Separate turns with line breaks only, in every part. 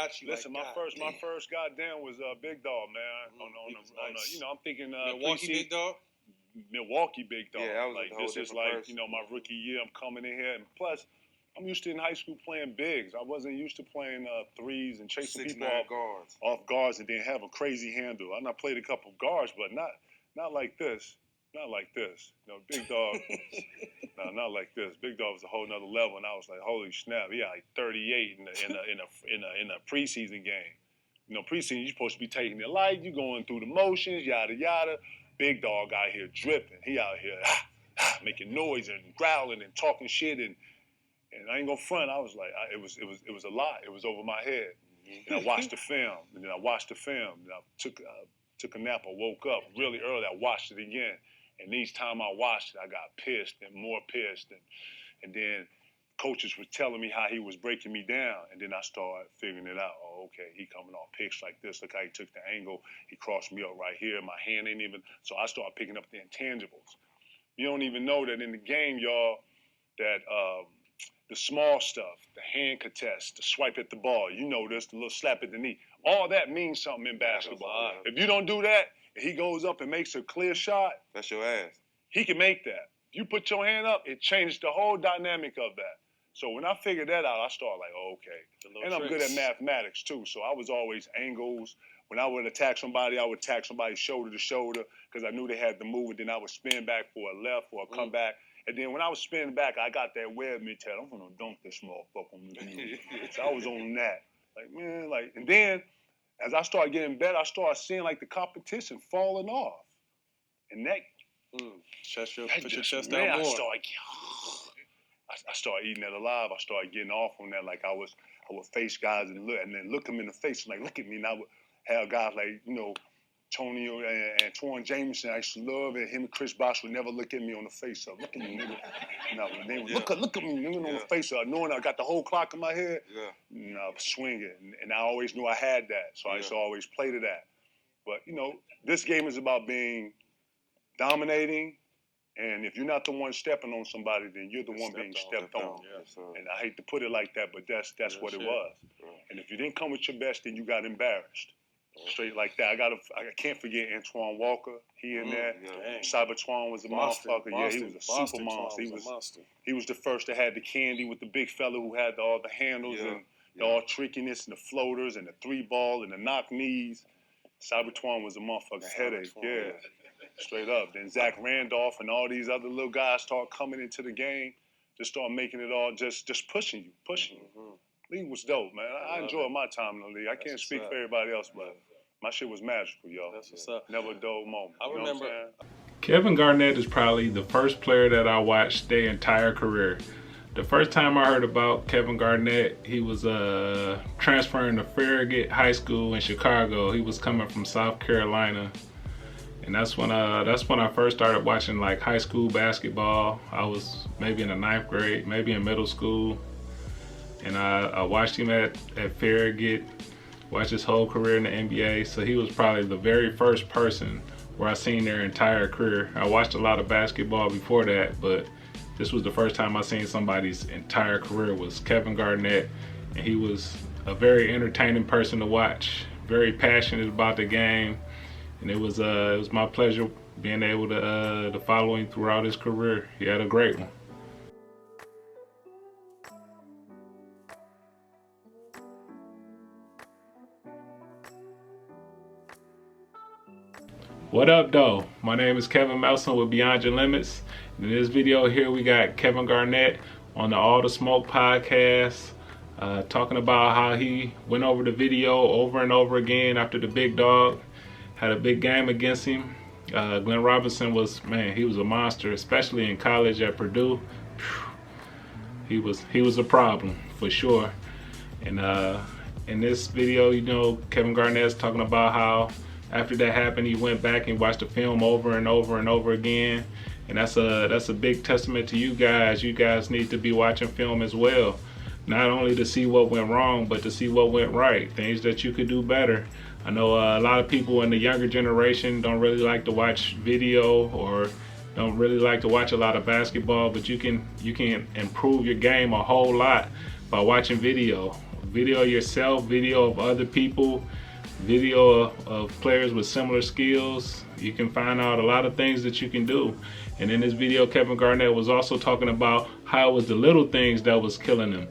got you.
Listen,
like,
my first goddamn was Big Dog, man.
Nice.
You know, I'm thinking
Milwaukee Big Dog.
Milwaukee Big Dog.
Yeah, that was
like this is like you know my rookie year. I'm coming in here, and plus I'm used to in high school playing bigs. I wasn't used to playing threes and chasing people off guards and then have a crazy handle. I played a couple of guards, but not like this. Not like this. You know, Big Dog. No, not like this. Big Dog was a whole nother level, and I was like, holy snap! He had like 38 in a preseason game. You know, preseason you're supposed to be taking it light. You going through the motions, yada yada. Big Dog out here dripping. He out here making noise and growling and talking shit and I ain't gonna front. I was like, it was a lot. It was over my head. And I watched the film, and then I watched the film, and I took a nap. I woke up really early. I watched it again, and each time I watched it, I got pissed and more pissed, and then coaches were telling me how he was breaking me down, and then I started figuring it out. Oh, okay, he coming off picks like this. Look how he took the angle. He crossed me up right here. My hand ain't even. So I started picking up the intangibles. You don't even know that in the game, y'all, that the small stuff, the hand contest, the swipe at the ball, you know this, the little slap at the knee, all that means something in basketball. If you don't do that, and he goes up and makes a clear shot,
that's your ass.
He can make that. If you put your hand up, it changes the whole dynamic of that. So when I figured that out, I started like, oh, okay. And I'm good at mathematics too, so I was always angles. When I would attack somebody, I would attack somebody shoulder to shoulder because I knew they had the move, and then I would spin back for a left or a comeback. And then when I was spinning back, I got that web mentality. I'm gonna dunk this motherfucker. So I was on that. Like, man, like, and then as I started getting better, I started seeing like the competition falling off. And that
put your chest down more.
I started eating that alive. I started getting off on that. Like I would face guys and then look them in the face and like, look at me. And I would have guys like, you know, Tony and Antoine Jameson I used to love, and him and Chris Bosh would never look at me on the face up. Look at me, nigga. No, they would look at me, nigga, on the face up, knowing I got the whole clock in my head. And I would swing it, and I always knew I had that, so I used to always play to that. But you know, this game is about being dominating, and if you're not the one stepping on somebody, then you're the one being stepped on. And I hate to put it like that, but that's what it was. And if you didn't come with your best, then you got embarrassed. Straight like that. I can't forget Antoine Walker. He in there. Cybertron was a motherfucker. Yeah, he was a super monster. He was the first that had the candy with the big fella who had all the handles and all trickiness and the floaters and the 3-ball and the knock knees. Cybertron was a motherfucking headache. Yeah, straight up. Then Zach Randolph and all these other little guys start coming into the game. Just start making it all just pushing you. League was dope, man. I enjoyed my time in the league. I can't speak for everybody else, but my shit was magical, y'all.
That's what's up.
Never a dull moment.
I remember.
Kevin Garnett is probably the first player that I watched their entire career. The first time I heard about Kevin Garnett, he was transferring to Farragut High School in Chicago. He was coming from South Carolina. And that's when I first started watching like high school basketball. I was maybe in the 9th grade, maybe in middle school. And I watched him at Farragut, watched his whole career in the NBA. So he was probably the very first person where I seen their entire career. I watched a lot of basketball before that, but this was the first time I seen somebody's entire career was Kevin Garnett. And he was a very entertaining person to watch, very passionate about the game. And it was my pleasure being able to follow him throughout his career. He had a great one. What up though? My name is Kevin Melson with Beyond Your Limits. In this video here we got Kevin Garnett on the All the Smoke podcast, talking about how he went over the video over and over again after the big dog had a big game against him. Glenn Robinson was, man, he was a monster, especially in college at Purdue. He was a problem for sure. And in this video, you know, Kevin Garnett's talking about how after that happened, he went back and watched the film over and over and over again. And that's a big testament to you guys. You guys need to be watching film as well. Not only to see what went wrong, but to see what went right. Things that you could do better. I know a lot of people in the younger generation don't really like to watch video or don't really like to watch a lot of basketball, but you can improve your game a whole lot by watching video. video of yourself, video of other people, video of players with similar skills. You can find out a lot of things that you can do. And in this video, Kevin Garnett was also talking about how it was the little things that was killing him.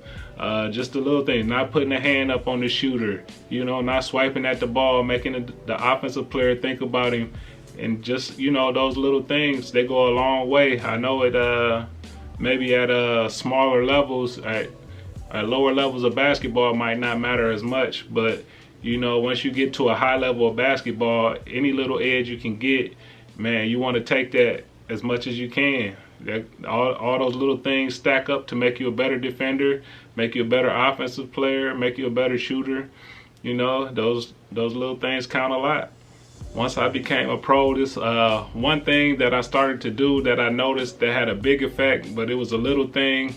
Just the little things, not putting a hand up on the shooter, you know, not swiping at the ball, making the offensive player think about him. And just, you know, those little things, they go a long way. I know it maybe at smaller levels, at lower levels of basketball, it might not matter as much, but you know, once you get to a high level of basketball, any little edge you can get, man, you want to take that as much as you can. All those little things stack up to make you a better defender, make you a better offensive player, make you a better shooter. You know, those little things count a lot. Once I became a pro, this one thing that I started to do that I noticed that had a big effect, but it was a little thing.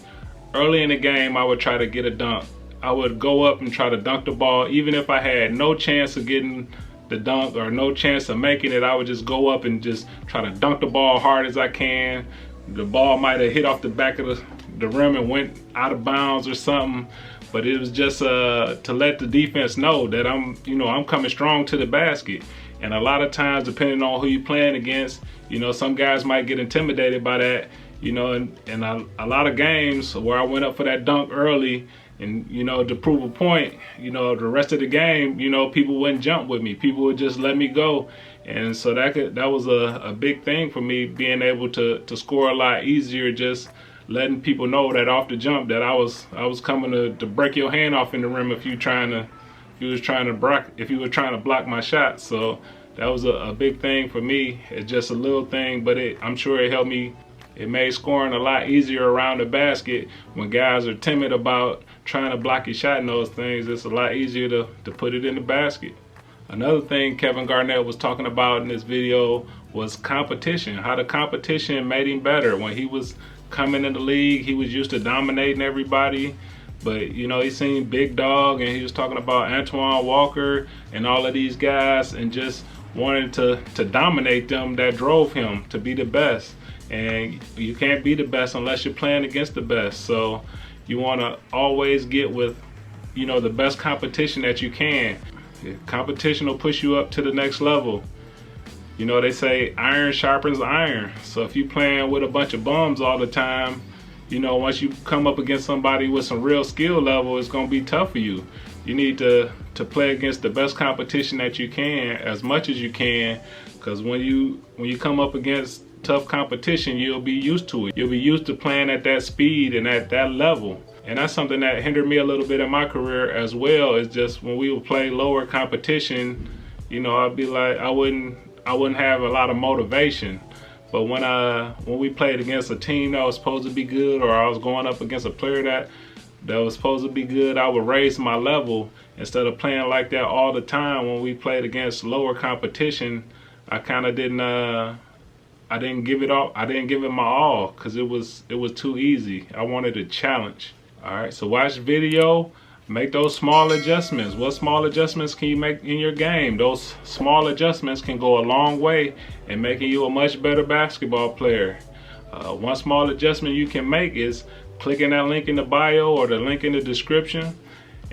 Early in the game, I would try to get a dunk. I would go up and try to dunk the ball, even if I had no chance of getting the dunk or no chance of making it. I would just go up and just try to dunk the ball hard as I can. The ball might have hit off the back of the rim and went out of bounds or something, but it was just to let the defense know that I'm coming strong to the basket. And a lot of times, depending on who you're playing against, you know, some guys might get intimidated by that, you know, and a lot of games where I went up for that dunk early, and, you know, to prove a point, you know, the rest of the game, you know, people wouldn't jump with me. People would just let me go. And so that was a big thing for me, being able to score a lot easier, just letting people know that off the jump that I was coming to break your hand off in the rim if you were trying to block my shot. So that was a big thing for me. It's just a little thing, but I'm sure it helped me. It made scoring a lot easier around the basket. When guys are timid about trying to block your shot and those things, it's a lot easier to put it in the basket. Another thing Kevin Garnett was talking about in this video was competition, how the competition made him better. When he was coming in the league, he was used to dominating everybody. But, you know, he seen Big Dog, and he was talking about Antoine Walker and all of these guys, and just wanted to dominate them. That drove him to be the best. And you can't be the best unless you're playing against the best. So you want to always get with, you know, the best competition that you can. Competition will push you up to the next level. You know, they say iron sharpens iron. So if you're playing with a bunch of bums all the time, you know, once you come up against somebody with some real skill level, it's going to be tough for you. You need to play against the best competition that you can, as much as you can, because when you come up against tough competition, you'll be used to it. You'll be used to playing at that speed and at that level. And that's something that hindered me a little bit in my career as well. Is just when we would play lower competition, you know, I'd be like, I wouldn't have a lot of motivation. But when we played against a team that was supposed to be good, or I was going up against a player that was supposed to be good, I would raise my level. Instead of playing like that all the time, when we played against lower competition, I kind of didn't give it my all, because it was too easy. I wanted a challenge. All right, so watch the video, make those small adjustments. What small adjustments can you make in your game? Those small adjustments can go a long way in making you a much better basketball player. One small adjustment you can make is clicking that link in the bio or the link in the description,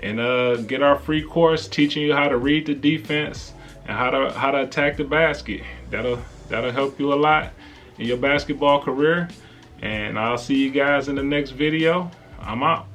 and get our free course teaching you how to read the defense and how to attack the basket. That'll help you a lot in your basketball career. And I'll see you guys in the next video. I'm out.